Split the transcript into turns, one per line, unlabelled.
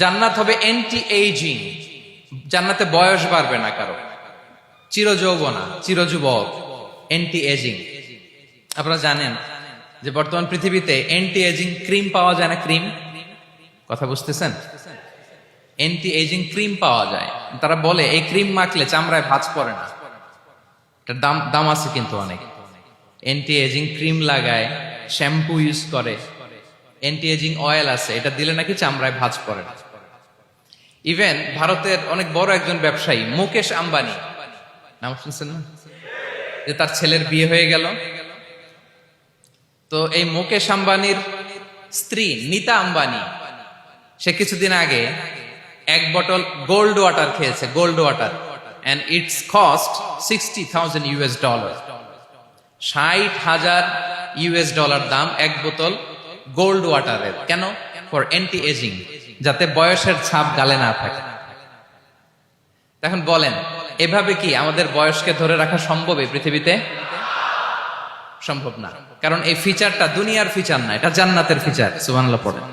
জান্নাত হবে anti ageing, জান্নাতে বয়স বাড়বে না কারো, চিরযৌবনা, চিরযুবক, এন্টি এজিং। আপনারা জানেন যে বর্তমান পৃথিবীতে এন্টি এজিং ক্রিম পাওয়া যায় না? ক্রিম, কথা বুঝতেছেন? এন্টি এজিং ক্রিম পাওয়া যায়। তারা বলে এই ক্রিম মাখলে চামড়ায় ভাঁজ পড়ে না। এটার দাম দাম আছে কিন্তু অনেক। এন্টি এজিং ক্রিম লাগায়, শ্যাম্পু ইউজ করে, এন্টি এজিং অয়েল আছে, এটা দিলে নাকি চামড়ায় ভাঁজ পড়ে না। ইভেন ভারতের অনেক বড় একজন ব্যবসায়ী মুকেশ আম্বানি, নাম শুনছেন না? যে তার ছেলের বিয়ে হয়ে গেল, তো এই মুকেশ আম্বানির স্ত্রী নীতা আম্বানি, সে কিছুদিন আগে এক বোতল গোল্ড ওয়াটার খেয়েছে, gold water, and it's cost $60,000। $60,000 দাম এক বোতল গোল্ড ওয়াটারের। কেন? ফর অ্যান্টি এজিং, যাতে বয়সের ছাপ গালে না থাকে। এখন বলেন, এভাবে কি আমাদের বয়সকে ধরে রাখা সম্ভব এই পৃথিবীতে? সম্ভব না, কারণ এই ফিচারটা দুনিয়ার ফিচার না, এটা জান্নাতের ফিচার। সুবহানাল্লাহ পড়েন।